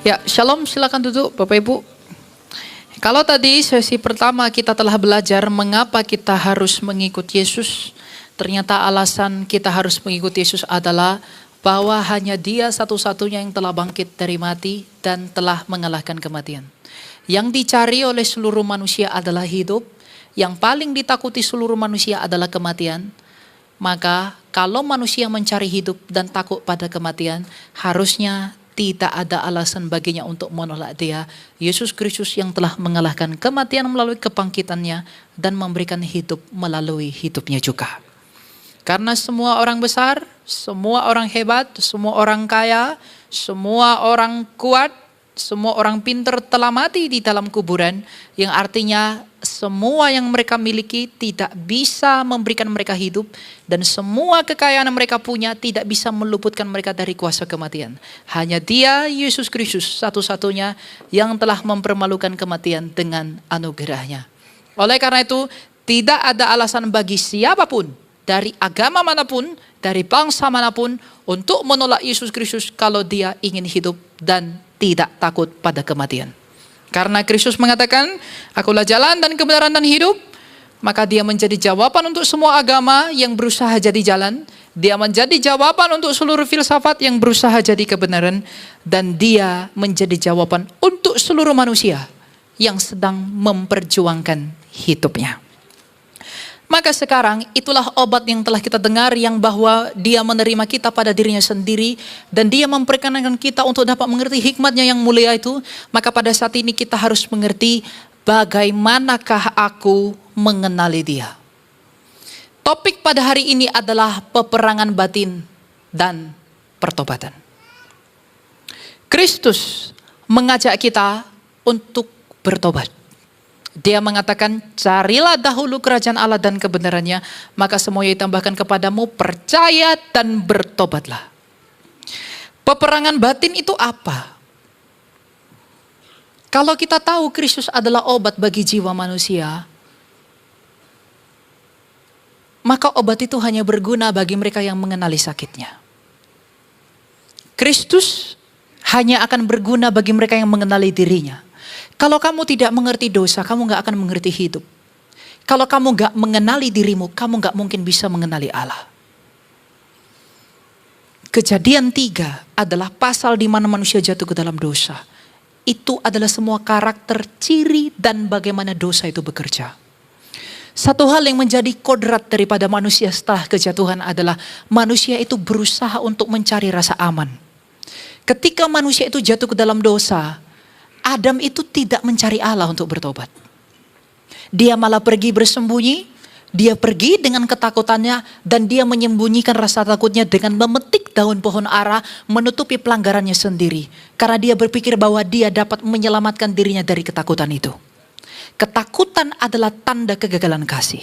Ya, shalom, silakan duduk Bapak Ibu. Kalau tadi sesi pertama kita telah belajar mengapa kita harus mengikut Yesus, ternyata alasan kita harus mengikut Yesus adalah bahwa hanya Dia satu-satunya yang telah bangkit dari mati dan telah mengalahkan kematian. Yang dicari oleh seluruh manusia adalah hidup, yang paling ditakuti seluruh manusia adalah kematian. Maka kalau manusia mencari hidup dan takut pada kematian, harusnya tidak ada alasan baginya untuk menolak Dia, Yesus Kristus yang telah mengalahkan kematian melalui kebangkitannya dan memberikan hidup melalui hidupnya juga. Karena semua orang besar, semua orang hebat, semua orang kaya, semua orang kuat, semua orang pintar telah mati di dalam kuburan, yang artinya semua yang mereka miliki tidak bisa memberikan mereka hidup, dan semua kekayaan yang mereka punya tidak bisa meluputkan mereka dari kuasa kematian. Hanya Dia, Yesus Kristus, satu-satunya yang telah mempermalukan kematian dengan anugerahnya. Oleh karena itu, tidak ada alasan bagi siapapun, dari agama manapun, dari bangsa manapun, untuk menolak Yesus Kristus kalau dia ingin hidup dan tidak takut pada kematian. Karena Kristus mengatakan, "Akulah jalan dan kebenaran dan hidup," maka Dia menjadi jawaban untuk semua agama yang berusaha jadi jalan. Dia menjadi jawaban untuk seluruh filsafat yang berusaha jadi kebenaran. Dan Dia menjadi jawaban untuk seluruh manusia yang sedang memperjuangkan hidupnya. Maka sekarang itulah obat yang telah kita dengar, yang bahwa Dia menerima kita pada dirinya sendiri dan Dia memperkenankan kita untuk dapat mengerti hikmat-Nya yang mulia itu. Maka pada saat ini kita harus mengerti bagaimanakah aku mengenali Dia. Topik pada hari ini adalah peperangan batin dan pertobatan. Kristus mengajak kita untuk bertobat. Dia mengatakan, "Carilah dahulu kerajaan Allah dan kebenarannya, maka semuanya ditambahkan kepadamu, percaya dan bertobatlah." Peperangan batin itu apa? Kalau kita tahu Kristus adalah obat bagi jiwa manusia, maka obat itu hanya berguna bagi mereka yang mengenali sakitnya. Kristus hanya akan berguna bagi mereka yang mengenali dirinya. Kalau kamu tidak mengerti dosa, kamu gak akan mengerti hidup. Kalau kamu gak mengenali dirimu, kamu gak mungkin bisa mengenali Allah. Kejadian 3 adalah pasal di mana manusia jatuh ke dalam dosa. Itu adalah semua karakter, ciri, dan bagaimana dosa itu bekerja. Satu hal yang menjadi kodrat daripada manusia setelah kejatuhan adalah manusia itu berusaha untuk mencari rasa aman. Ketika manusia itu jatuh ke dalam dosa, Adam itu tidak mencari Allah untuk bertobat. Dia malah pergi bersembunyi, dia pergi dengan ketakutannya, dan dia menyembunyikan rasa takutnya dengan memetik daun pohon ara, menutupi pelanggarannya sendiri. Karena dia berpikir bahwa dia dapat menyelamatkan dirinya dari ketakutan itu. Ketakutan adalah tanda kegagalan kasih.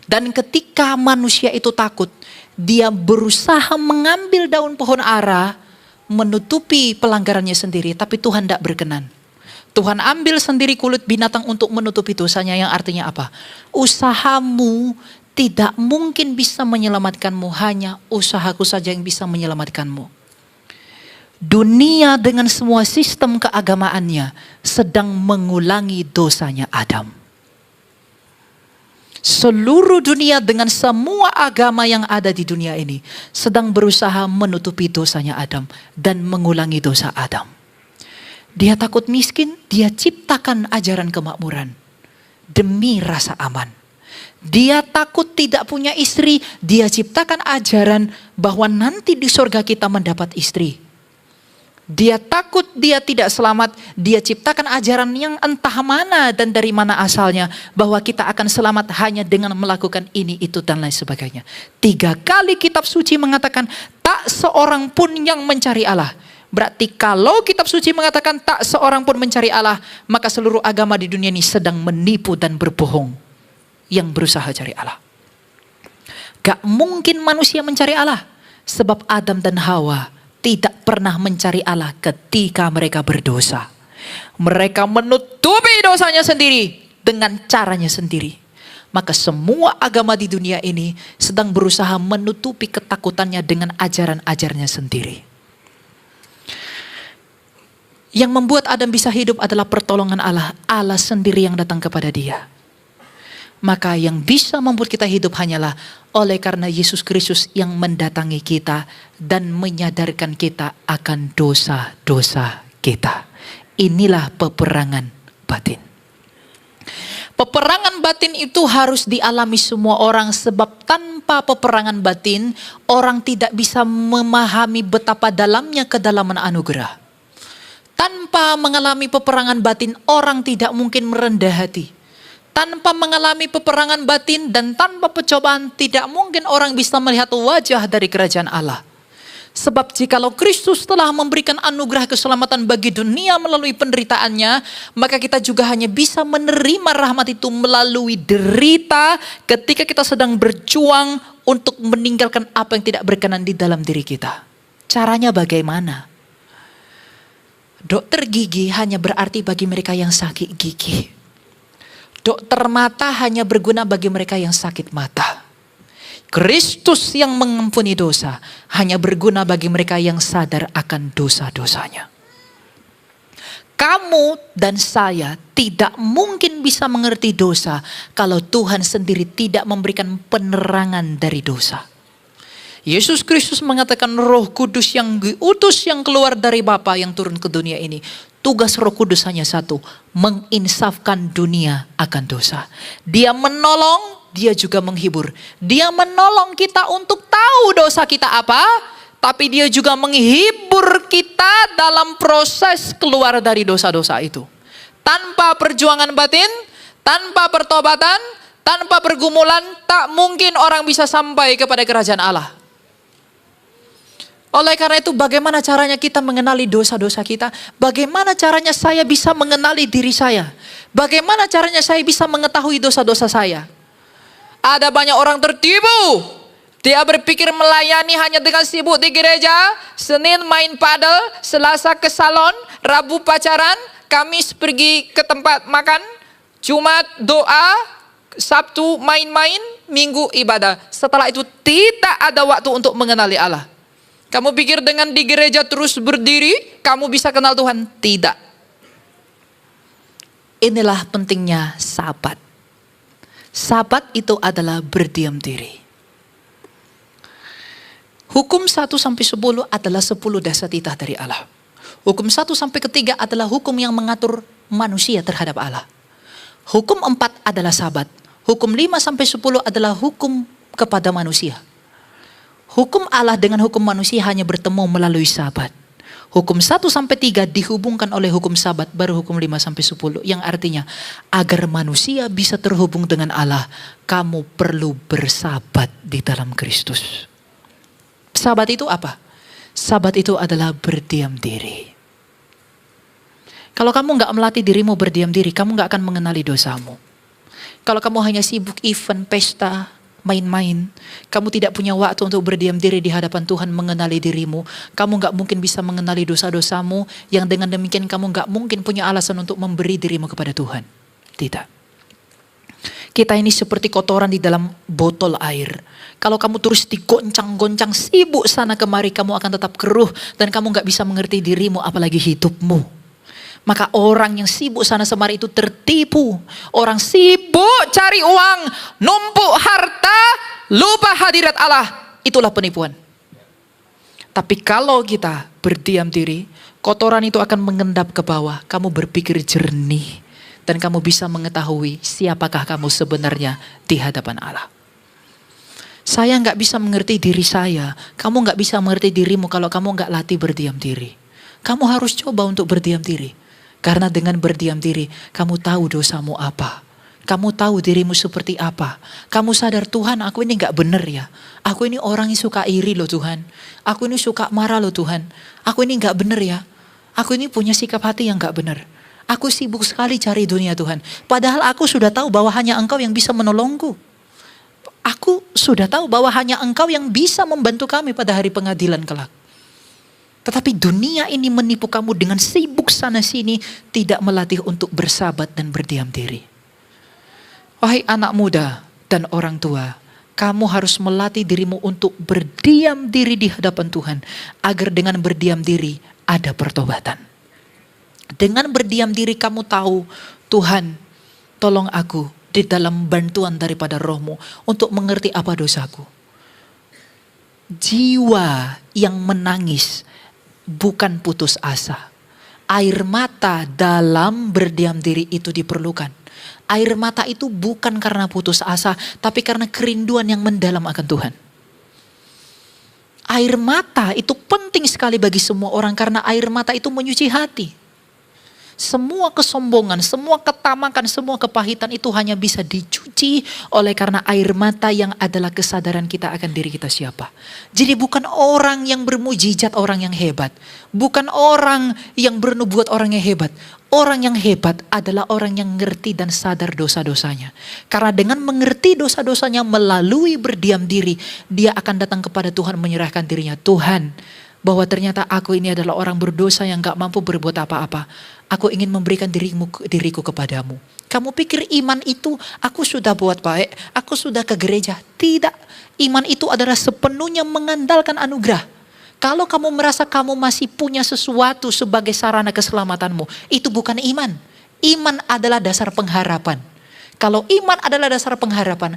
Dan ketika manusia itu takut, dia berusaha mengambil daun pohon ara, menutupi pelanggarannya sendiri, tapi Tuhan tidak berkenan. Tuhan ambil sendiri kulit binatang untuk menutupi dosanya, yang artinya apa? Usahamu tidak mungkin bisa menyelamatkanmu, hanya usahaku saja yang bisa menyelamatkanmu. Dunia dengan semua sistem keagamaannya sedang mengulangi dosanya Adam. Seluruh dunia dengan semua agama yang ada di dunia ini sedang berusaha menutupi dosanya Adam dan mengulangi dosa Adam. Dia takut miskin, dia ciptakan ajaran kemakmuran demi rasa aman. Dia takut tidak punya istri, dia ciptakan ajaran bahwa nanti di surga kita mendapat istri. Dia takut dia tidak selamat, dia ciptakan ajaran yang entah mana dan dari mana asalnya, bahwa kita akan selamat hanya dengan melakukan ini, itu, dan lain sebagainya. 3 kali kitab suci mengatakan tak seorang pun yang mencari Allah. Berarti kalau kitab suci mengatakan tak seorang pun mencari Allah, maka seluruh agama di dunia ini sedang menipu dan berbohong yang berusaha cari Allah. Gak mungkin manusia mencari Allah, sebab Adam dan Hawa tidak pernah mencari Allah ketika mereka berdosa. Mereka menutupi dosanya sendiri dengan caranya sendiri. Maka semua agama di dunia ini sedang berusaha menutupi ketakutannya dengan ajaran-ajarannya sendiri. Yang membuat Adam bisa hidup adalah pertolongan Allah. Allah sendiri yang datang kepada dia. Maka yang bisa membuat kita hidup hanyalah oleh karena Yesus Kristus yang mendatangi kita dan menyadarkan kita akan dosa-dosa kita. Inilah peperangan batin. Peperangan batin itu harus dialami semua orang, sebab tanpa peperangan batin orang tidak bisa memahami betapa dalamnya kedalaman anugerah. Tanpa mengalami peperangan batin, orang tidak mungkin merendah hati. Tanpa mengalami peperangan batin dan tanpa percobaan, tidak mungkin orang bisa melihat wajah dari kerajaan Allah. Sebab jikalau Kristus telah memberikan anugerah keselamatan bagi dunia melalui penderitaannya, maka kita juga hanya bisa menerima rahmat itu melalui derita ketika kita sedang berjuang untuk meninggalkan apa yang tidak berkenan di dalam diri kita. Caranya bagaimana? Dokter gigi hanya berarti bagi mereka yang sakit gigi. Dokter mata hanya berguna bagi mereka yang sakit mata. Kristus yang mengampuni dosa hanya berguna bagi mereka yang sadar akan dosa-dosanya. Kamu dan saya tidak mungkin bisa mengerti dosa kalau Tuhan sendiri tidak memberikan penerangan dari dosa. Yesus Kristus mengatakan Roh Kudus yang diutus yang keluar dari Bapa yang turun ke dunia ini. Tugas Roh Kudus hanya satu, menginsafkan dunia akan dosa. Dia menolong, dia juga menghibur. Dia menolong kita untuk tahu dosa kita apa, tapi dia juga menghibur kita dalam proses keluar dari dosa-dosa itu. Tanpa perjuangan batin, tanpa pertobatan, tanpa pergumulan, tak mungkin orang bisa sampai kepada kerajaan Allah. Oleh karena itu, bagaimana caranya kita mengenali dosa-dosa kita? Bagaimana caranya saya bisa mengenali diri saya? Bagaimana caranya saya bisa mengetahui dosa-dosa saya? Ada banyak orang tertipu. Dia berpikir melayani hanya dengan sibuk di gereja, Senin main padel, Selasa ke salon, Rabu pacaran, Kamis pergi ke tempat makan, Jumat doa, Sabtu main-main, Minggu ibadah. Setelah itu tidak ada waktu untuk mengenali Allah. Kamu pikir dengan di gereja terus berdiri, kamu bisa kenal Tuhan? Tidak. Inilah pentingnya sabat. Sabat itu adalah berdiam diri. Hukum 1-10 adalah 10 dasar titah dari Allah. Hukum 1-3 adalah hukum yang mengatur manusia terhadap Allah. Hukum 4 adalah sabat. Hukum 5-10 adalah hukum kepada manusia. Hukum Allah dengan hukum manusia hanya bertemu melalui sabat. Hukum 1-3 dihubungkan oleh hukum sabat, baru hukum 5-10. Yang artinya, agar manusia bisa terhubung dengan Allah, kamu perlu bersabat di dalam Kristus. Sabat itu apa? Sabat itu adalah berdiam diri. Kalau kamu gak melatih dirimu berdiam diri, kamu gak akan mengenali dosamu. Kalau kamu hanya sibuk event, pesta, main-main, kamu tidak punya waktu untuk berdiam diri di hadapan Tuhan, mengenali dirimu, kamu gak mungkin bisa mengenali dosa-dosamu, yang dengan demikian kamu gak mungkin punya alasan untuk memberi dirimu kepada Tuhan. Tidak. Kita ini seperti kotoran di dalam botol air. Kalau kamu terus digoncang-goncang, sibuk sana kemari, kamu akan tetap keruh dan kamu gak bisa mengerti dirimu, apalagi hidupmu. Maka orang yang sibuk sana semari itu tertipu. Orang sibuk cari uang, numpuk harta, lupa hadirat Allah. Itulah penipuan. Tapi kalau kita berdiam diri, kotoran itu akan mengendap ke bawah. Kamu berpikir jernih. Dan kamu bisa mengetahui siapakah kamu sebenarnya di hadapan Allah. Saya gak bisa mengerti diri saya. Kamu gak bisa mengerti dirimu kalau kamu gak latih berdiam diri. Kamu harus coba untuk berdiam diri. Karena dengan berdiam diri, kamu tahu dosamu apa. Kamu tahu dirimu seperti apa. Kamu sadar, Tuhan, aku ini gak benar ya. Aku ini orang yang suka iri loh Tuhan. Aku ini suka marah loh Tuhan. Aku ini gak benar ya. Aku ini punya sikap hati yang gak benar. Aku sibuk sekali cari dunia Tuhan. Padahal aku sudah tahu bahwa hanya Engkau yang bisa menolongku. Aku sudah tahu bahwa hanya Engkau yang bisa membantu kami pada hari pengadilan kelak. Tetapi dunia ini menipu kamu dengan sibuk sana sini, tidak melatih untuk bersabat dan berdiam diri. Wahai anak muda dan orang tua, kamu harus melatih dirimu untuk berdiam diri di hadapan Tuhan, agar dengan berdiam diri ada pertobatan. Dengan berdiam diri kamu tahu, Tuhan tolong aku di dalam bantuan daripada roh-Mu untuk mengerti apa dosaku. Jiwa yang menangis bukan putus asa. Air mata dalam berdiam diri itu diperlukan. Air mata itu bukan karena putus asa, tapi karena kerinduan yang mendalam akan Tuhan. Air mata itu penting sekali bagi semua orang karena air mata itu menyuci hati. Semua kesombongan, semua ketamakan, semua kepahitan itu hanya bisa dicuci oleh karena air mata yang adalah kesadaran kita akan diri kita siapa. Jadi bukan orang yang bermujizat orang yang hebat. Bukan orang yang bernubuat orang yang hebat. Orang yang hebat adalah orang yang ngerti dan sadar dosa-dosanya. Karena dengan mengerti dosa-dosanya melalui berdiam diri, dia akan datang kepada Tuhan menyerahkan dirinya. Tuhan, bahwa ternyata aku ini adalah orang berdosa yang gak mampu berbuat apa-apa. Aku ingin memberikan diriku kepadamu. Kamu pikir iman itu aku sudah buat baik, aku sudah ke gereja. Tidak, iman itu adalah sepenuhnya mengandalkan anugerah. Kalau kamu merasa kamu masih punya sesuatu sebagai sarana keselamatanmu, itu bukan iman. Iman adalah dasar pengharapan. Kalau iman adalah dasar pengharapan,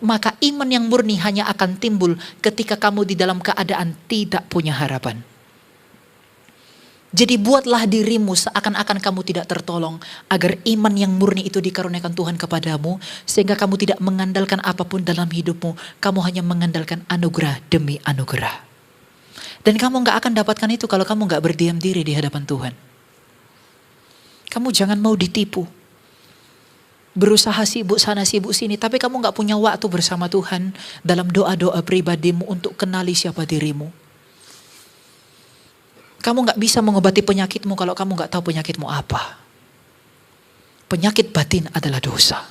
maka iman yang murni hanya akan timbul ketika kamu di dalam keadaan tidak punya harapan. Jadi buatlah dirimu seakan-akan kamu tidak tertolong agar iman yang murni itu dikaruniakan Tuhan kepadamu sehingga kamu tidak mengandalkan apapun dalam hidupmu, kamu hanya mengandalkan anugerah demi anugerah. Dan kamu gak akan dapatkan itu kalau kamu gak berdiam diri di hadapan Tuhan. Kamu jangan mau ditipu. Berusaha sibuk sana sibuk sini tapi kamu gak punya waktu bersama Tuhan dalam doa-doa pribadimu untuk kenali siapa dirimu. Kamu gak bisa mengobati penyakitmu kalau kamu gak tahu penyakitmu apa. Penyakit batin adalah dosa.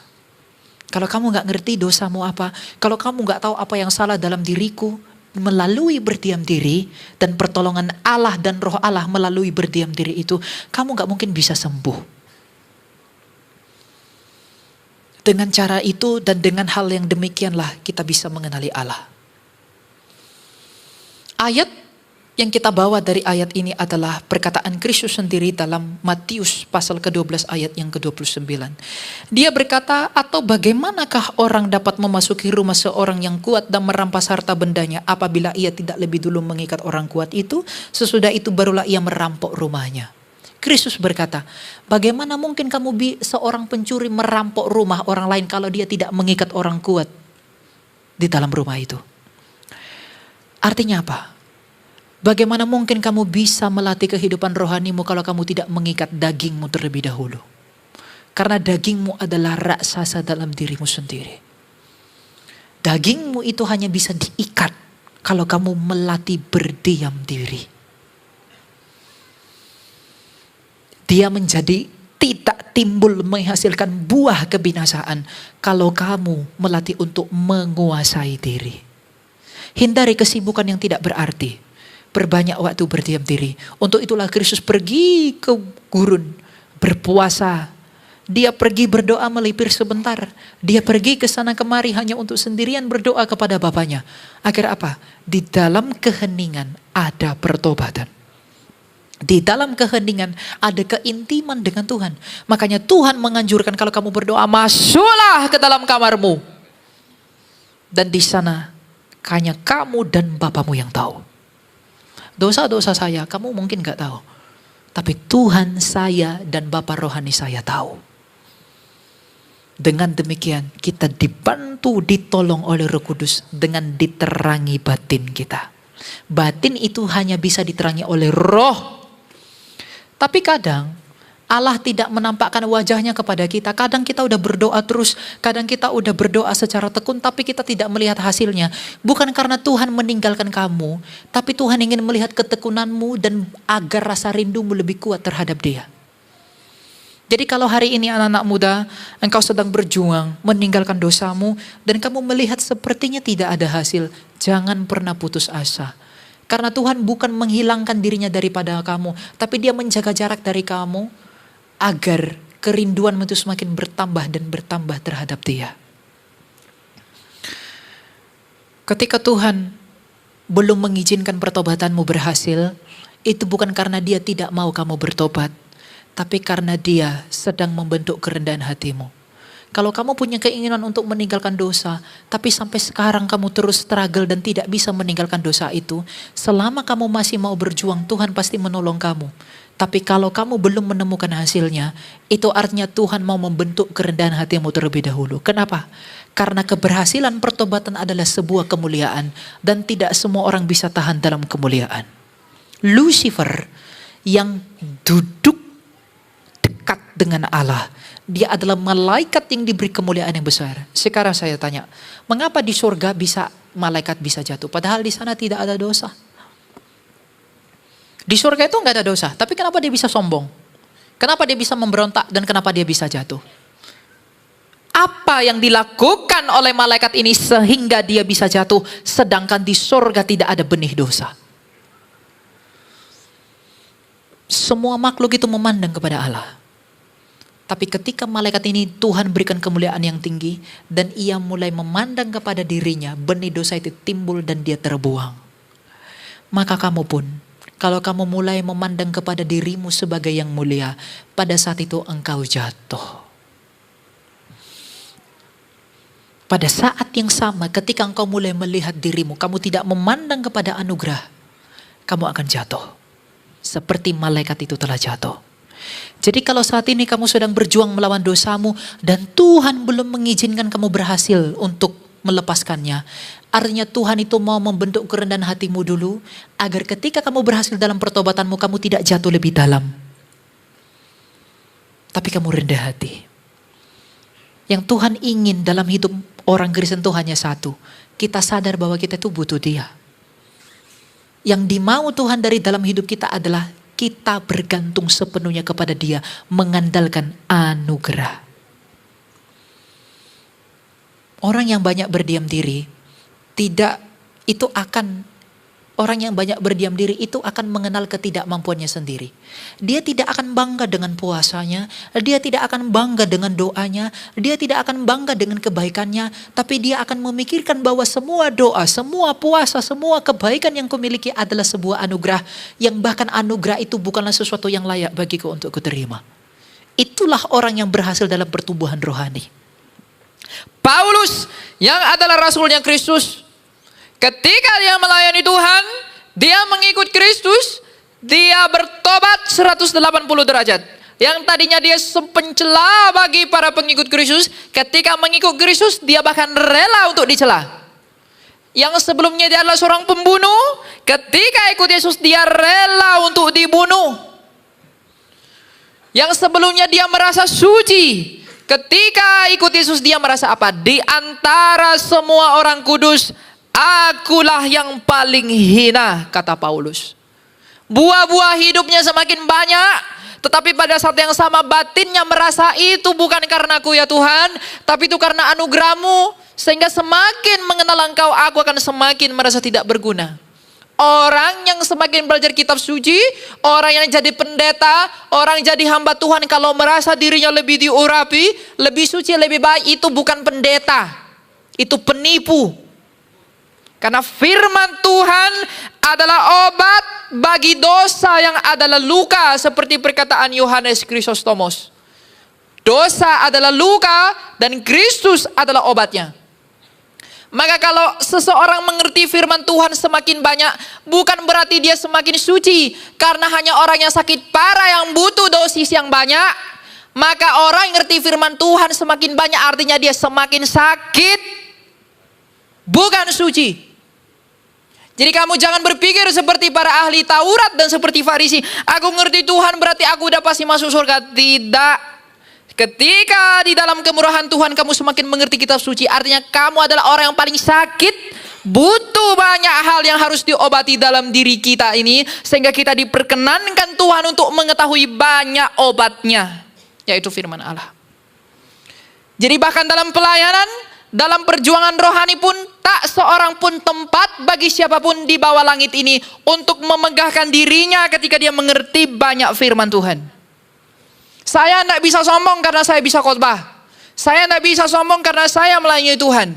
Kalau kamu gak ngerti dosamu apa, kalau kamu gak tahu apa yang salah dalam diriku, melalui berdiam diri dan pertolongan Allah dan roh Allah melalui berdiam diri itu, kamu gak mungkin bisa sembuh. Dengan cara itu dan dengan hal yang demikianlah kita bisa mengenali Allah. Ayat yang kita bawa dari ayat ini adalah perkataan Kristus sendiri dalam Matius pasal ke-12 ayat yang ke-29. Dia berkata, atau bagaimanakah orang dapat memasuki rumah seorang yang kuat dan merampas harta bendanya apabila ia tidak lebih dulu mengikat orang kuat itu, sesudah itu barulah ia merampok rumahnya. Kristus berkata, bagaimana mungkin seorang pencuri merampok rumah orang lain kalau dia tidak mengikat orang kuat di dalam rumah itu? Artinya apa? Bagaimana mungkin kamu bisa melatih kehidupan rohanimu kalau kamu tidak mengikat dagingmu terlebih dahulu? Karena dagingmu adalah raksasa dalam dirimu sendiri. Dagingmu itu hanya bisa diikat kalau kamu melatih berdiam diri. Dia menjadi tidak timbul menghasilkan buah kebinasaan kalau kamu melatih untuk menguasai diri. Hindari kesibukan yang tidak berarti. Berbanyak waktu berdiam diri. Untuk itulah Kristus pergi ke gurun, berpuasa. Dia pergi berdoa melipir sebentar. Dia pergi ke sana kemari hanya untuk sendirian berdoa kepada Bapanya. Akhir apa? Di dalam keheningan ada pertobatan. Di dalam keheningan ada keintiman dengan Tuhan. Makanya Tuhan menganjurkan kalau kamu berdoa, masuklah ke dalam kamarmu. Dan di sana hanya kamu dan Bapamu yang tahu. Dosa-dosa saya kamu mungkin gak tahu. Tapi Tuhan saya dan Bapa rohani saya tahu. Dengan demikian kita dibantu, ditolong oleh Roh Kudus dengan diterangi batin kita. Batin itu hanya bisa diterangi oleh roh. Tapi kadang Allah tidak menampakkan wajahnya kepada kita. Kadang kita udah berdoa terus, kadang kita udah berdoa secara tekun tapi kita tidak melihat hasilnya. Bukan karena Tuhan meninggalkan kamu, tapi Tuhan ingin melihat ketekunanmu dan agar rasa rindumu lebih kuat terhadap Dia. Jadi kalau hari ini anak-anak muda, engkau sedang berjuang meninggalkan dosamu dan kamu melihat sepertinya tidak ada hasil, jangan pernah putus asa. Karena Tuhan bukan menghilangkan dirinya daripada kamu, tapi Dia menjaga jarak dari kamu agar kerinduanmu itu semakin bertambah dan bertambah terhadap Dia. Ketika Tuhan belum mengizinkan pertobatanmu berhasil, itu bukan karena Dia tidak mau kamu bertobat, tapi karena dia sedang membentuk kerendahan hatimu. Kalau kamu punya keinginan untuk meninggalkan dosa, tapi sampai sekarang kamu terus struggle dan tidak bisa meninggalkan dosa itu, selama kamu masih mau berjuang, Tuhan pasti menolong kamu. Tapi kalau kamu belum menemukan hasilnya, itu artinya Tuhan mau membentuk kerendahan hatimu terlebih dahulu. Kenapa? Karena keberhasilan pertobatan adalah sebuah kemuliaan, dan tidak semua orang bisa tahan dalam kemuliaan. Lucifer yang duduk dekat dengan Allah, dia adalah malaikat yang diberi kemuliaan yang besar. Sekarang saya tanya, mengapa di surga malaikat bisa jatuh? Padahal di sana tidak ada dosa. Di surga itu nggak ada dosa, tapi kenapa dia bisa sombong? Kenapa dia bisa memberontak dan kenapa dia bisa jatuh? Apa yang dilakukan oleh malaikat ini sehingga dia bisa jatuh, sedangkan di surga tidak ada benih dosa? Semua makhluk itu memandang kepada Allah. Tapi ketika malaikat ini Tuhan berikan kemuliaan yang tinggi dan ia mulai memandang kepada dirinya, benih dosa itu timbul dan dia terbuang. Maka kamu pun, kalau kamu mulai memandang kepada dirimu sebagai yang mulia, pada saat itu engkau jatuh. Pada saat yang sama ketika engkau mulai melihat dirimu, kamu tidak memandang kepada anugerah, kamu akan jatuh. Seperti malaikat itu telah jatuh. Jadi kalau saat ini kamu sedang berjuang melawan dosamu dan Tuhan belum mengizinkan kamu berhasil untuk melepaskannya, artinya Tuhan itu mau membentuk kerendahan hatimu dulu agar ketika kamu berhasil dalam pertobatanmu, kamu tidak jatuh lebih dalam, tapi kamu rendah hati. Yang Tuhan ingin dalam hidup orang Kristen itu hanya satu, kita sadar bahwa kita itu butuh Dia. Yang dimau Tuhan dari dalam hidup kita adalah kita bergantung sepenuhnya kepada Dia, mengandalkan anugerah. Orang yang banyak berdiam diri, orang yang banyak berdiam diri itu akan mengenal ketidakmampuannya sendiri. Dia tidak akan bangga dengan puasanya, dia tidak akan bangga dengan doanya, dia tidak akan bangga dengan kebaikannya, tapi dia akan memikirkan bahwa semua doa, semua puasa, semua kebaikan yang kumiliki adalah sebuah anugerah, yang bahkan anugerah itu bukanlah sesuatu yang layak bagiku untuk kuterima. Itulah orang yang berhasil dalam pertumbuhan rohani. Paulus yang adalah rasulnya Kristus, ketika dia melayani Tuhan, dia mengikut Kristus, dia bertobat 180 derajat. Yang tadinya dia pencela bagi para pengikut Kristus, ketika mengikut Kristus dia bahkan rela untuk dicela. Yang sebelumnya dia adalah seorang pembunuh, ketika ikut Yesus dia rela untuk dibunuh. Yang sebelumnya dia merasa suci, ketika ikut Yesus dia merasa apa? Di antara semua orang kudus, akulah yang paling hina, kata Paulus. Buah-buah hidupnya semakin banyak, tetapi pada saat yang sama batinnya merasa itu bukan karena aku ya Tuhan, tapi itu karena anugerah-Mu, sehingga semakin mengenal Engkau, aku akan semakin merasa tidak berguna. Orang yang semakin belajar kitab suci, orang yang jadi pendeta, orang jadi hamba Tuhan, kalau merasa dirinya lebih diurapi, lebih suci, lebih baik, itu bukan pendeta, itu penipu. Karena firman Tuhan adalah obat bagi dosa yang adalah luka, seperti perkataan Yohanes Krisostomos. Dosa adalah luka dan Kristus adalah obatnya. Maka kalau seseorang mengerti firman Tuhan semakin banyak, bukan berarti dia semakin suci. Karena hanya orang yang sakit parah yang butuh dosis yang banyak. Maka orang yang ngerti firman Tuhan semakin banyak, artinya dia semakin sakit, bukan suci. Jadi kamu jangan berpikir seperti para ahli Taurat dan seperti Farisi, aku ngerti Tuhan berarti aku udah pasti masuk surga. Tidak. Ketika di dalam kemurahan Tuhan kamu semakin mengerti kitab suci, artinya kamu adalah orang yang paling sakit, butuh banyak hal yang harus diobati dalam diri kita ini, sehingga kita diperkenankan Tuhan untuk mengetahui banyak obatnya, yaitu firman Allah. Jadi bahkan dalam pelayanan, dalam perjuangan rohani pun, tak seorang pun tempat bagi siapapun di bawah langit ini untuk memegahkan dirinya ketika dia mengerti banyak firman Tuhan. Saya tidak bisa sombong karena saya bisa khotbah. Saya tidak bisa sombong karena saya melayani Tuhan.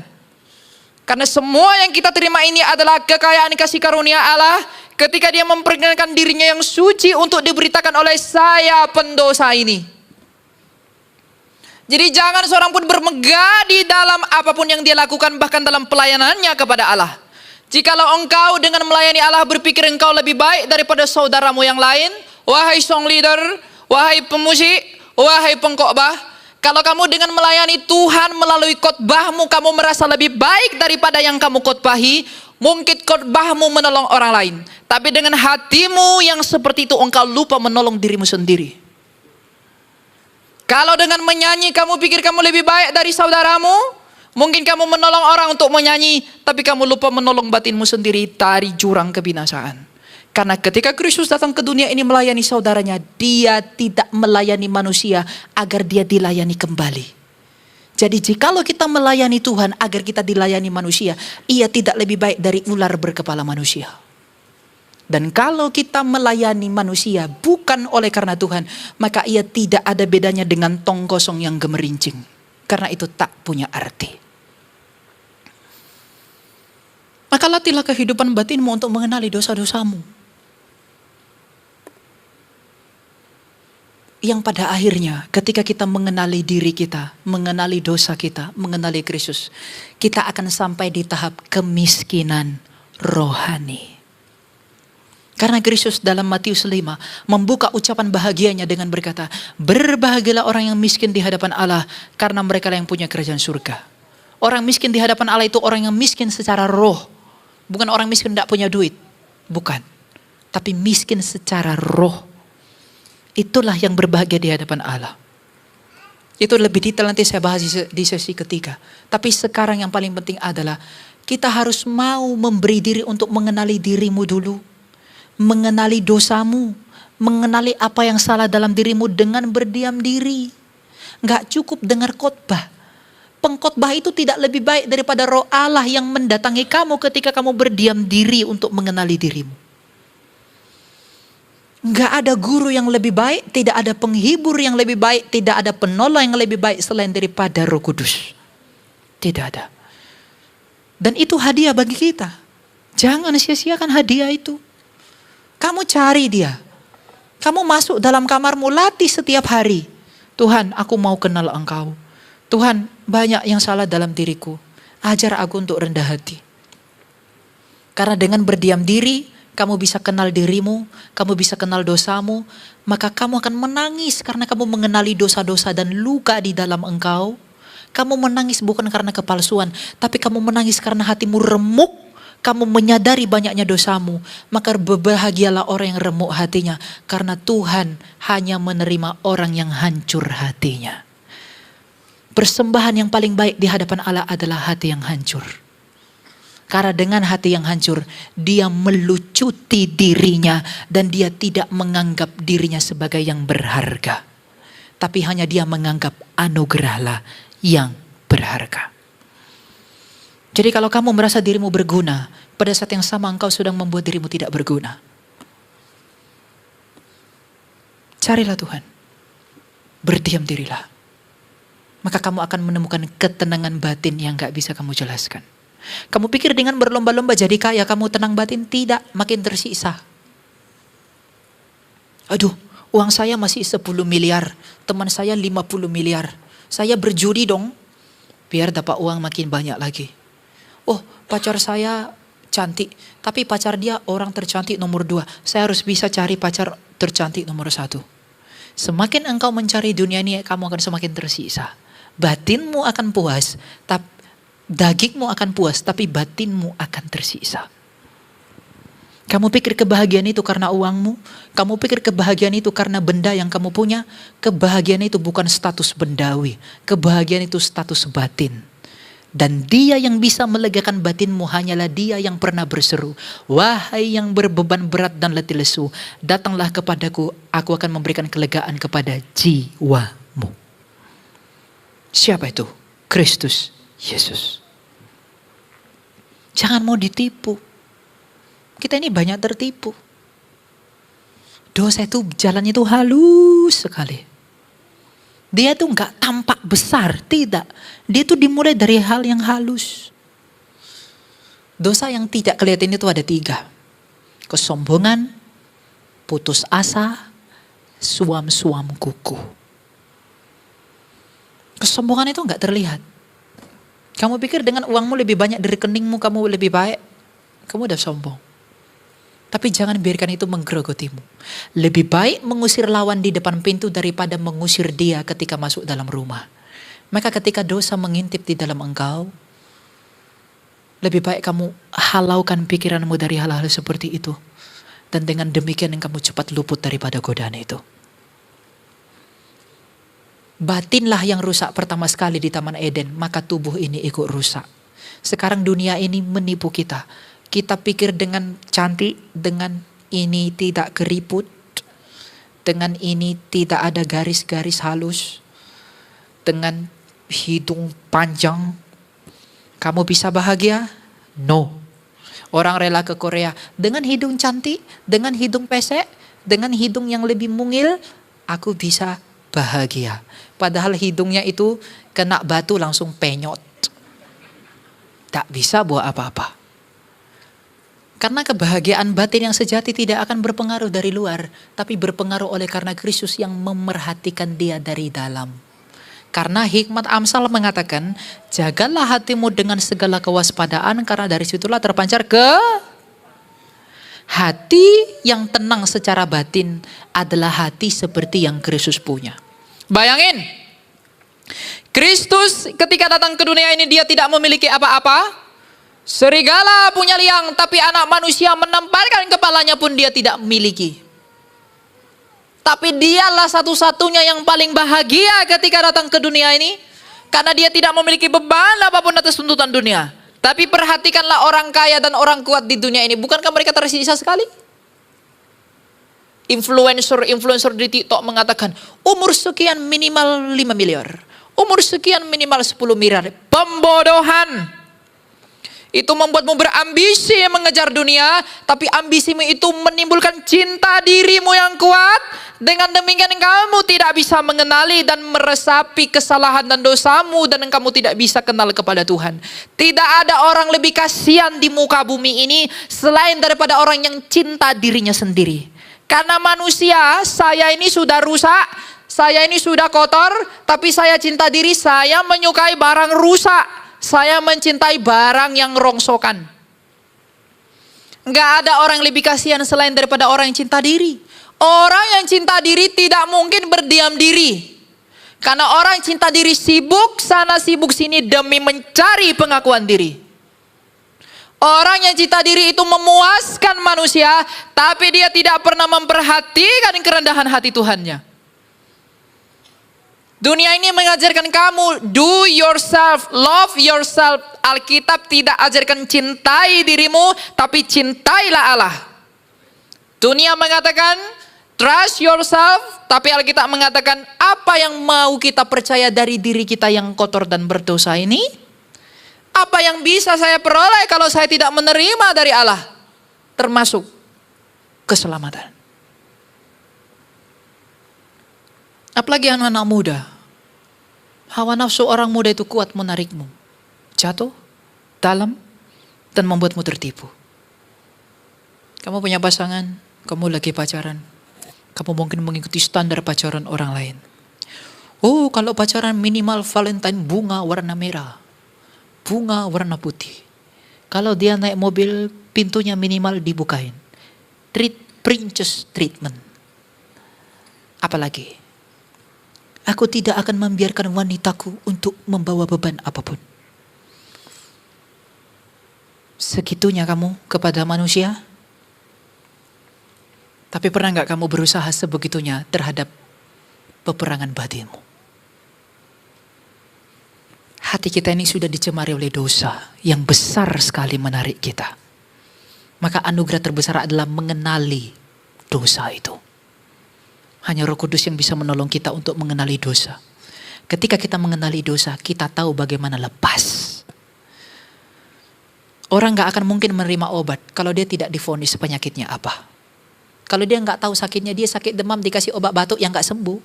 Karena semua yang kita terima ini adalah kekayaan kasih karunia Allah. ketika dia memperkenalkan dirinya yang suci untuk diberitakan oleh saya pendosa ini. Jadi jangan seorang pun bermegah di dalam apapun yang dia lakukan, bahkan dalam pelayanannya kepada Allah. Jikalau engkau dengan melayani Allah berpikir engkau lebih baik daripada saudaramu yang lain, wahai song leader, wahai pemusik, wahai pengkhotbah, kalau kamu dengan melayani Tuhan melalui khotbahmu kamu merasa lebih baik daripada yang kamu khotbahi, mungkin khotbahmu menolong orang lain, tapi dengan hatimu yang seperti itu engkau lupa menolong dirimu sendiri. Kalau dengan menyanyi kamu pikir kamu lebih baik dari saudaramu, mungkin kamu menolong orang untuk menyanyi, tapi kamu lupa menolong batinmu sendiri dari jurang kebinasaan. Karena ketika Kristus datang ke dunia ini melayani saudaranya, dia tidak melayani manusia agar dia dilayani kembali. Jadi jikalau kita melayani Tuhan agar kita dilayani manusia, ia tidak lebih baik dari ular berkepala manusia. Dan kalau kita melayani manusia bukan oleh karena Tuhan, maka ia tidak ada bedanya dengan tong kosong yang gemerincing. Karena itu tak punya arti. Maka latihlah kehidupan batinmu untuk mengenali dosa-dosamu. Yang pada akhirnya ketika kita mengenali diri kita, mengenali dosa kita, mengenali Kristus, kita akan sampai di tahap kemiskinan rohani. Karena Kristus dalam Matius 5 membuka ucapan bahagianya dengan berkata, berbahagialah orang yang miskin di hadapan Allah, karena mereka yang punya kerajaan surga. Orang miskin di hadapan Allah itu orang yang miskin secara roh. Bukan orang miskin tidak punya duit. Bukan. Tapi miskin secara roh. Itulah yang berbahagia di hadapan Allah. Itu lebih detail nanti saya bahas di sesi ketiga. Tapi sekarang yang paling penting adalah kita harus mau memberi diri untuk mengenali dirimu dulu. Mengenali dosamu, mengenali apa yang salah dalam dirimu dengan berdiam diri. Gak cukup dengar khotbah. Pengkhotbah itu tidak lebih baik daripada roh Allah yang mendatangi kamu ketika kamu berdiam diri untuk mengenali dirimu. Gak ada guru yang lebih baik, tidak ada penghibur yang lebih baik, tidak ada penolong yang lebih baik selain daripada Roh Kudus. Tidak ada. Dan itu hadiah bagi kita. Jangan sia-siakan hadiah itu. Kamu cari dia. Kamu masuk dalam kamarmu, latih setiap hari. Tuhan, aku mau kenal Engkau. Tuhan, banyak yang salah dalam diriku. Ajar aku untuk rendah hati. Karena dengan berdiam diri, kamu bisa kenal dirimu, kamu bisa kenal dosamu, maka kamu akan menangis karena kamu mengenali dosa-dosa dan luka di dalam engkau. Kamu menangis bukan karena kepalsuan, tapi kamu menangis karena hatimu remuk. Kamu menyadari banyaknya dosamu, maka berbahagialah orang yang remuk hatinya, karena Tuhan hanya menerima orang yang hancur hatinya. Persembahan yang paling baik di hadapan Allah adalah hati yang hancur. Karena dengan hati yang hancur, dia melucuti dirinya dan dia tidak menganggap dirinya sebagai yang berharga. Tapi hanya dia menganggap anugerahlah yang berharga. Jadi kalau kamu merasa dirimu berguna, pada saat yang sama engkau sedang membuat dirimu tidak berguna. Carilah Tuhan. Berdiam dirilah. Maka kamu akan menemukan ketenangan batin yang gak bisa kamu jelaskan. Kamu pikir dengan berlomba-lomba jadi kaya kamu tenang batin? Tidak, makin tersiksa. Aduh, uang saya masih 10 miliar, teman saya 50 miliar. Saya berjudi dong, biar dapat uang makin banyak lagi. Oh, pacar saya cantik, tapi pacar dia orang tercantik nomor 2. Saya harus bisa cari pacar tercantik nomor 1. Semakin engkau mencari dunia ini, kamu akan semakin tersiksa. Batinmu akan puas, tapi dagingmu akan puas, tapi batinmu akan tersiksa. Kamu pikir kebahagiaan itu karena uangmu? Kamu pikir kebahagiaan itu karena benda yang kamu punya? Kebahagiaan itu bukan status bendawi. Kebahagiaan itu status batin. Dan dia yang bisa melegakan batinmu hanyalah dia yang pernah berseru, wahai yang berbeban berat dan letih lesu, datanglah kepadaku, aku akan memberikan kelegaan kepada jiwamu. Siapa itu? Kristus Yesus. Jangan mau ditipu. Kita ini banyak tertipu. Dosa itu jalannya itu halus sekali. Dia tuh gak tampak besar, tidak. Dia tuh dimulai dari hal yang halus. Dosa yang tidak kelihatan itu ada 3. kesombongan, putus asa, suam-suam kuku. Kesombongan itu nggak terlihat. Kamu pikir dengan uangmu lebih banyak dari rekeningmu kamu lebih baik, kamu udah sombong. Tapi jangan biarkan itu menggerogotimu. Lebih baik mengusir lawan di depan pintu daripada mengusir dia ketika masuk dalam rumah. Maka ketika dosa mengintip di dalam engkau, lebih baik kamu halaukan pikiranmu dari hal-hal seperti itu. Dan dengan demikian kamu cepat luput daripada godaan itu. Batinlah yang rusak pertama sekali di Taman Eden, maka tubuh ini ikut rusak. Sekarang dunia ini menipu kita. Kita pikir dengan cantik, dengan ini tidak keriput, dengan ini tidak ada garis-garis halus, dengan hidung panjang, kamu bisa bahagia? No. Orang rela ke Korea dengan hidung cantik, dengan hidung pesek, dengan hidung yang lebih mungil, aku bisa bahagia. Padahal hidungnya itu kena batu langsung penyot. Tak bisa buat apa-apa. Karena kebahagiaan batin yang sejati tidak akan berpengaruh dari luar, tapi berpengaruh oleh karena Kristus yang memerhatikan dia dari dalam. Karena hikmat Amsal mengatakan, jagalah hatimu dengan segala kewaspadaan, karena dari situlah terpancar ke hati yang tenang secara batin adalah hati seperti yang Kristus punya. Bayangin, Kristus ketika datang ke dunia ini dia tidak memiliki apa-apa. Serigala punya liang, tapi anak manusia menempelkan kepalanya pun dia tidak miliki. Tapi dialah satu-satunya yang paling bahagia ketika datang ke dunia ini. Karena dia tidak memiliki beban apapun atas tuntutan dunia. Tapi perhatikanlah orang kaya dan orang kuat di dunia ini. Bukankah mereka tersisa sekali? Influencer di TikTok mengatakan, umur sekian minimal 5 miliar. Umur sekian minimal 10 miliar. Pembodohan. Itu membuatmu berambisi mengejar dunia, tapi ambisimu itu menimbulkan cinta dirimu yang kuat. Dengan demikian kamu tidak bisa mengenali dan meresapi kesalahan dan dosamu, dan kamu tidak bisa kenal kepada Tuhan. Tidak ada orang lebih kasihan di muka bumi ini selain daripada orang yang cinta dirinya sendiri. Karena manusia, saya ini sudah rusak, saya ini sudah kotor, tapi saya cinta diri, saya menyukai barang rusak. Saya mencintai barang yang rongsokan. Enggak ada orang yang lebih kasihan selain daripada orang yang cinta diri. Orang yang cinta diri tidak mungkin berdiam diri. Karena orang yang cinta diri sibuk sana sibuk sini demi mencari pengakuan diri. Orang yang cinta diri itu memuaskan manusia, tapi dia tidak pernah memperhatikan kerendahan hati Tuhannya. Dunia ini mengajarkan kamu do yourself, love yourself. Alkitab tidak ajarkan cintai dirimu, tapi cintailah Allah. Dunia mengatakan trust yourself, tapi Alkitab mengatakan apa yang mau kita percaya dari diri kita yang kotor dan berdosa ini? Apa yang bisa saya peroleh kalau saya tidak menerima dari Allah? Termasuk keselamatan. Apalagi anak-anak muda. Hawa nafsu orang muda itu kuat menarikmu. Jatuh, dalam, dan membuatmu tertipu. Kamu punya pasangan, kamu lagi pacaran. Kamu mungkin mengikuti standar pacaran orang lain. Oh, kalau pacaran minimal Valentine bunga warna merah. Bunga warna putih. Kalau dia naik mobil, pintunya minimal dibukain. Princess treatment. Apalagi? Aku tidak akan membiarkan wanitaku untuk membawa beban apapun. Segitunya kamu kepada manusia? Tapi pernah nggak kamu berusaha sebegitunya terhadap peperangan batinmu? Hati kita ini sudah dicemari oleh dosa yang besar sekali menarik kita. Maka anugerah terbesar adalah mengenali dosa itu. Hanya Roh Kudus yang bisa menolong kita untuk mengenali dosa. Ketika kita mengenali dosa, kita tahu bagaimana lepas. Orang gak akan mungkin menerima obat kalau dia tidak divonis penyakitnya apa. Kalau dia gak tahu sakitnya, dia sakit demam dikasih obat batuk yang gak sembuh.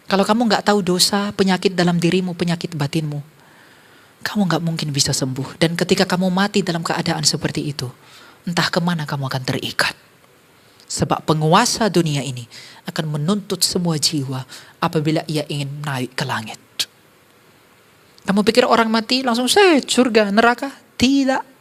Kalau kamu gak tahu dosa, penyakit dalam dirimu, penyakit batinmu, kamu gak mungkin bisa sembuh. Dan ketika kamu mati dalam keadaan seperti itu, entah kemana kamu akan terikat. Sebab penguasa dunia ini akan menuntut semua jiwa apabila ia ingin naik ke langit. Kamu pikir orang mati langsung surga, neraka? Tidak.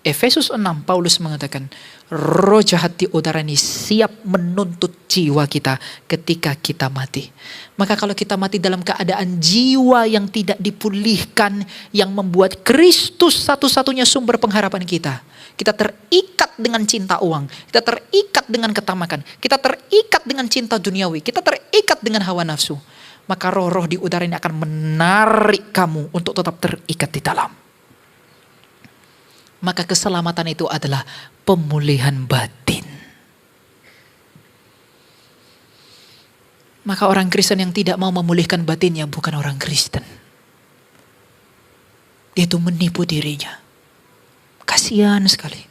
Efesus 6, Paulus mengatakan, roh jahat di udara ini siap menuntut jiwa kita ketika kita mati. Maka kalau kita mati dalam keadaan jiwa yang tidak dipulihkan, yang membuat Kristus satu-satunya sumber pengharapan kita. Kita terikat dengan cinta uang, kita terikat dengan ketamakan, kita terikat dengan cinta duniawi, kita terikat dengan hawa nafsu. Maka roh-roh di udara ini akan menarik kamu untuk tetap terikat di dalam. Maka keselamatan itu adalah pemulihan batin. Maka orang Kristen yang tidak mau memulihkan batinnya bukan orang Kristen. Dia itu menipu dirinya. Kasihan sekali.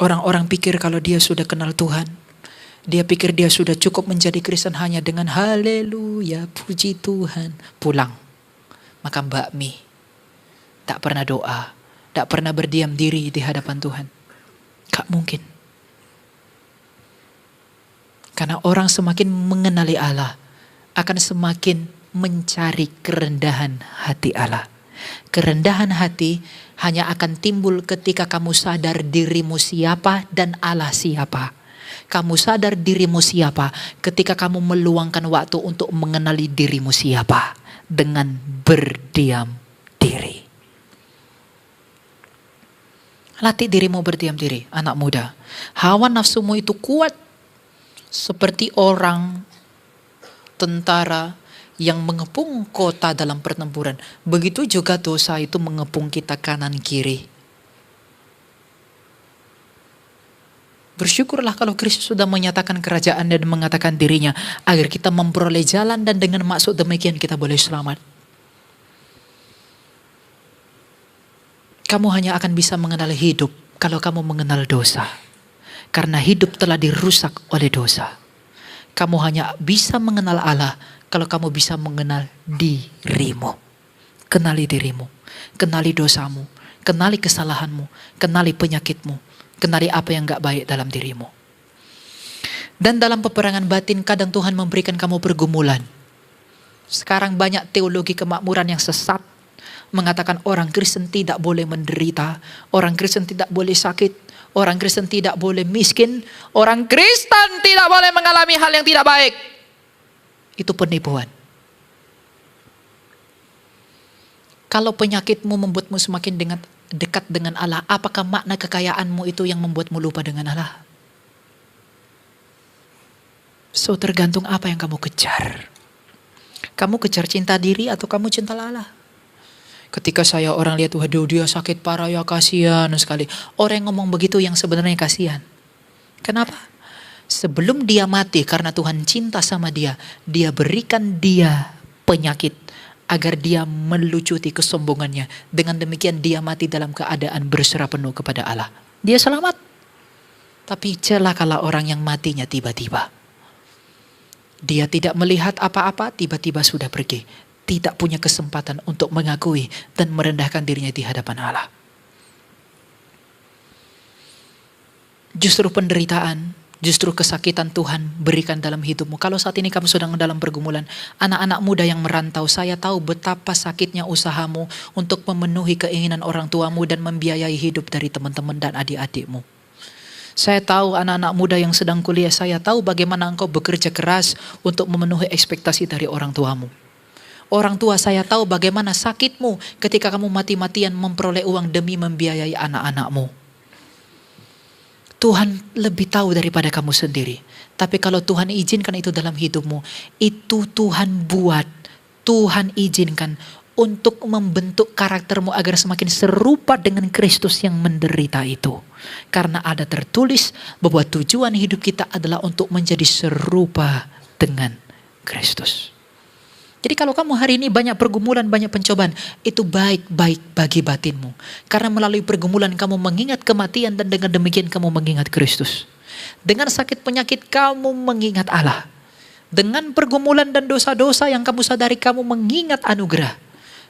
Orang-orang pikir kalau dia sudah kenal Tuhan, dia pikir dia sudah cukup menjadi Kristen hanya dengan haleluya, puji Tuhan, pulang makan bakmi, tak pernah doa, tak pernah berdiam diri di hadapan Tuhan. Gak mungkin. Karena orang semakin mengenali Allah, akan semakin mencari kerendahan hati Allah. Kerendahan hati hanya akan timbul ketika kamu sadar dirimu siapa dan Allah siapa. Kamu sadar dirimu siapa ketika kamu meluangkan waktu untuk mengenali dirimu siapa. Dengan berdiam diri. Latih dirimu berdiam diri, anak muda. Hawa nafsumu itu kuat seperti orang tentara yang mengepung kota dalam pertempuran. Begitu juga dosa itu mengepung kita kanan kiri. Bersyukurlah kalau Kristus sudah menyatakan kerajaan dan mengatakan dirinya agar kita memperoleh jalan dan dengan maksud demikian kita boleh selamat. Kamu hanya akan bisa mengenal hidup kalau kamu mengenal dosa. Karena hidup telah dirusak oleh dosa. Kamu hanya bisa mengenal Allah kalau kamu bisa mengenal dirimu. Kenali dirimu, kenali dosamu, kenali kesalahanmu, kenali penyakitmu, kenali apa yang gak baik dalam dirimu. Dan dalam peperangan batin kadang Tuhan memberikan kamu pergumulan. Sekarang banyak teologi kemakmuran yang sesat. Mengatakan orang Kristen tidak boleh menderita, orang Kristen tidak boleh sakit, orang Kristen tidak boleh miskin, orang Kristen tidak boleh mengalami hal yang tidak baik. Itu penipuan. Kalau penyakitmu membuatmu semakin dekat dengan Allah, apakah makna kekayaanmu itu yang membuatmu lupa dengan Allah? So tergantung apa yang kamu kejar. Kamu kejar cinta diri atau kamu cinta Allah? Ketika orang lihat, waduh dia sakit parah ya kasihan sekali. Orang yang ngomong begitu yang sebenarnya kasihan. Kenapa? Sebelum dia mati karena Tuhan cinta sama dia, dia berikan dia penyakit agar dia melucuti kesombongannya. Dengan demikian dia mati dalam keadaan berserah penuh kepada Allah. Dia selamat. Tapi celakalah orang yang matinya tiba-tiba. Dia tidak melihat apa-apa, tiba-tiba sudah pergi. Tidak punya kesempatan untuk mengakui dan merendahkan dirinya di hadapan Allah. Justru penderitaan, justru kesakitan Tuhan berikan dalam hidupmu. Kalau saat ini kamu sedang dalam pergumulan, anak-anak muda yang merantau, saya tahu betapa sakitnya usahamu untuk memenuhi keinginan orang tuamu dan membiayai hidup dari teman-teman dan adik-adikmu. Saya tahu anak-anak muda yang sedang kuliah, saya tahu bagaimana engkau bekerja keras untuk memenuhi ekspektasi dari orang tuamu. Orang tua, saya tahu bagaimana sakitmu ketika kamu mati-matian memperoleh uang demi membiayai anak-anakmu. Tuhan lebih tahu daripada kamu sendiri. Tapi kalau Tuhan izinkan itu dalam hidupmu, itu Tuhan buat, Tuhan izinkan untuk membentuk karaktermu agar semakin serupa dengan Kristus yang menderita itu. Karena ada tertulis bahwa tujuan hidup kita adalah untuk menjadi serupa dengan Kristus. Jadi kalau kamu hari ini banyak pergumulan, banyak pencobaan, itu baik-baik bagi batinmu. Karena melalui pergumulan kamu mengingat kematian dan dengan demikian kamu mengingat Kristus. Dengan sakit penyakit kamu mengingat Allah. Dengan pergumulan dan dosa-dosa yang kamu sadari kamu mengingat anugerah.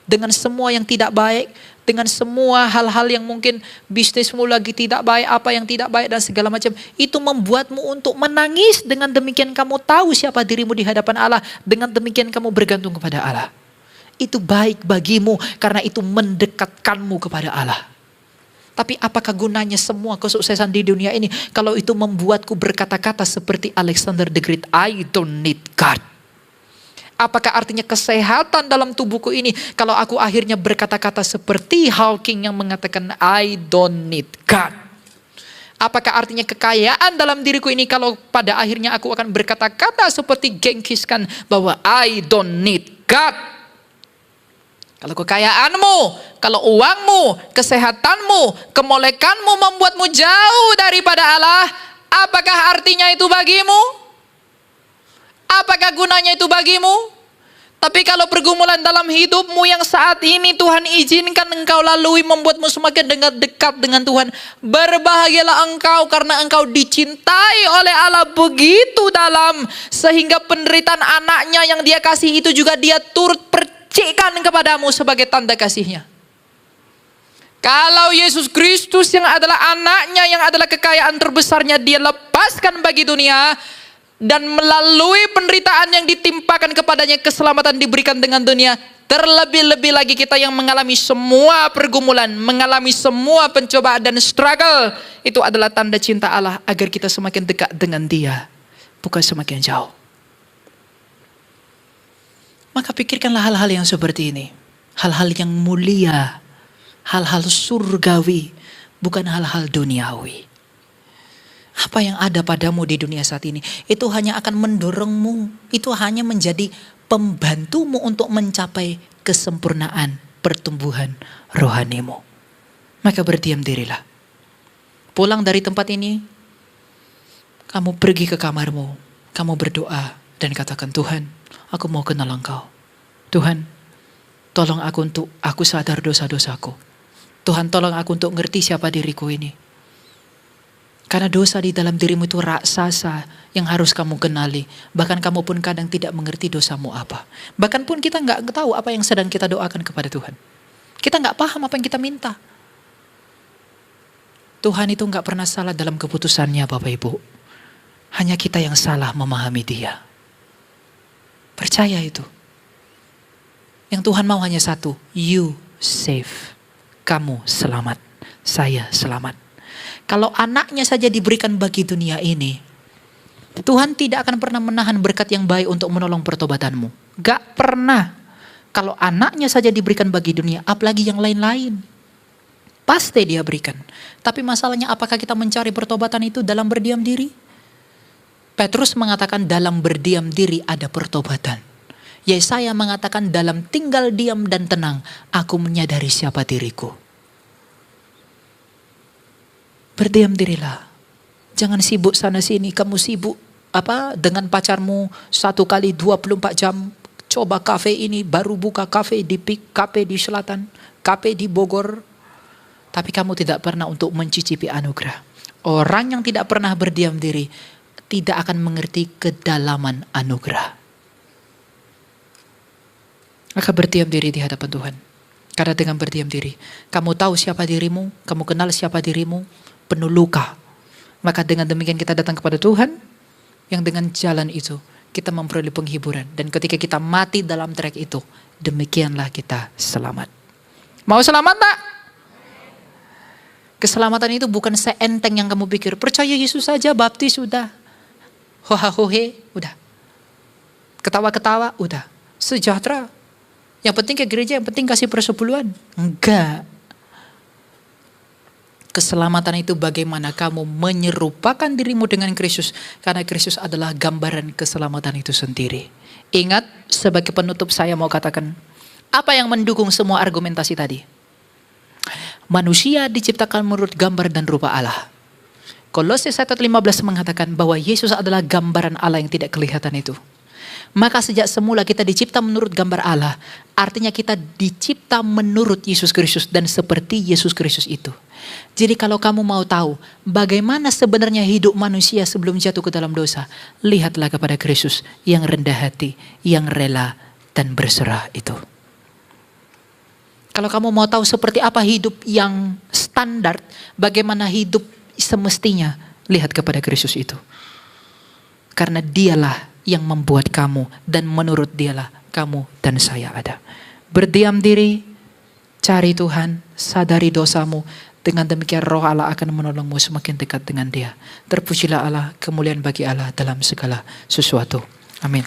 dengan semua yang tidak baik, dengan semua hal-hal yang mungkin bisnismu lagi tidak baik, apa yang tidak baik dan segala macam, itu membuatmu untuk menangis. Dengan demikian kamu tahu siapa dirimu di hadapan Allah, dengan demikian kamu bergantung kepada Allah. Itu baik bagimu karena itu mendekatkanmu kepada Allah. Tapi apakah gunanya semua kesuksesan di dunia ini kalau itu membuatku berkata-kata seperti Alexander the Great, I don't need God? Apakah artinya kesehatan dalam tubuhku ini kalau aku akhirnya berkata-kata seperti Hawking yang mengatakan I don't need God? Apakah artinya kekayaan dalam diriku ini kalau pada akhirnya aku akan berkata-kata seperti Genghis Khan bahwa I don't need God? Kalau kekayaanmu, kalau uangmu, kesehatanmu, kemolekanmu membuatmu jauh daripada Allah, apakah artinya itu bagimu? Apakah gunanya itu bagimu? Tapi kalau pergumulan dalam hidupmu yang saat ini Tuhan izinkan engkau lalui membuatmu semakin dekat dengan Tuhan, berbahagialah engkau karena engkau dicintai oleh Allah begitu dalam sehingga penderitaan anaknya yang dia kasih itu juga dia turut percikan kepadamu sebagai tanda kasihnya. Kalau Yesus Kristus yang adalah anaknya, yang adalah kekayaan terbesarnya, dia lepaskan bagi dunia, dan melalui penderitaan yang ditimpakan kepadanya, keselamatan diberikan dengan dunia. Terlebih-lebih lagi kita yang mengalami semua pergumulan, mengalami semua pencobaan dan struggle. Itu adalah tanda cinta Allah agar kita semakin dekat dengan Dia, bukan semakin jauh. Maka pikirkanlah hal-hal yang seperti ini. Hal-hal yang mulia, hal-hal surgawi, bukan hal-hal duniawi. Apa yang ada padamu di dunia saat ini, itu hanya akan mendorongmu, itu hanya menjadi pembantumu untuk mencapai kesempurnaan pertumbuhan rohanimu. Maka berdiam dirilah. Pulang dari tempat ini, kamu pergi ke kamarmu, kamu berdoa dan katakan, Tuhan, aku mau kenal Engkau. Tuhan, tolong aku sadar dosa-dosaku. Tuhan, tolong aku untuk ngerti siapa diriku ini. Karena dosa di dalam dirimu itu raksasa yang harus kamu kenali. Bahkan kamu pun kadang tidak mengerti dosamu apa. Bahkan pun kita nggak tahu apa yang sedang kita doakan kepada Tuhan. Kita nggak paham apa yang kita minta. Tuhan itu nggak pernah salah dalam keputusannya, Bapak Ibu. Hanya kita yang salah memahami Dia. Percaya itu. Yang Tuhan mau hanya satu, you safe. Kamu selamat, saya selamat. Kalau anaknya saja diberikan bagi dunia ini, Tuhan tidak akan pernah menahan berkat yang baik untuk menolong pertobatanmu. Gak pernah. Kalau anaknya saja diberikan bagi dunia, apalagi yang lain-lain. Pasti Dia berikan. Tapi masalahnya apakah kita mencari pertobatan itu dalam berdiam diri? Petrus mengatakan dalam berdiam diri ada pertobatan. Yesaya mengatakan dalam tinggal diam dan tenang, aku menyadari siapa diriku. Berdiam dirilah. Jangan sibuk sana sini. Kamu sibuk dengan pacarmu 1 kali 24 jam. Coba kafe ini, baru buka kafe di Pik, kafe di Selatan, kafe di Bogor. Tapi kamu tidak pernah untuk mencicipi anugerah. Orang yang tidak pernah berdiam diri tidak akan mengerti kedalaman anugerah. Maka berdiam diri di hadapan Tuhan. Karena dengan berdiam diri, kamu tahu siapa dirimu, kamu kenal siapa dirimu, penuh luka. Maka dengan demikian kita datang kepada Tuhan, yang dengan jalan itu kita memperoleh penghiburan. Dan ketika kita mati dalam trek itu, demikianlah kita selamat. Mau selamat tak? Keselamatan itu bukan seenteng yang kamu pikir. Percaya Yesus saja, baptis udah. Hoha-hohe, udah. Ketawa-ketawa, udah. Sejahtera. Yang penting ke gereja, yang penting kasih persepuluhan. Enggak. Keselamatan itu bagaimana kamu menyerupakan dirimu dengan Kristus. Karena Kristus adalah gambaran keselamatan itu sendiri. Ingat, sebagai penutup saya mau katakan, apa yang mendukung semua argumentasi tadi? Manusia diciptakan menurut gambar dan rupa Allah. Kolose 1:15 mengatakan bahwa Yesus adalah gambaran Allah yang tidak kelihatan itu. Maka sejak semula kita dicipta menurut gambar Allah. Artinya kita dicipta menurut Yesus Kristus dan seperti Yesus Kristus itu. Jadi kalau kamu mau tahu bagaimana sebenarnya hidup manusia sebelum jatuh ke dalam dosa, lihatlah kepada Kristus yang rendah hati, yang rela dan berserah itu. Kalau kamu mau tahu seperti apa hidup yang standar, bagaimana hidup semestinya, lihat kepada Kristus itu. Karena dialah yang membuat kamu, dan menurut dialah kamu dan saya ada. Berdiam diri, cari Tuhan, sadari dosamu. Dengan demikian Roh Allah akan menolongmu semakin dekat dengan Dia. Terpujilah Allah, kemuliaan bagi Allah dalam segala sesuatu. Amin.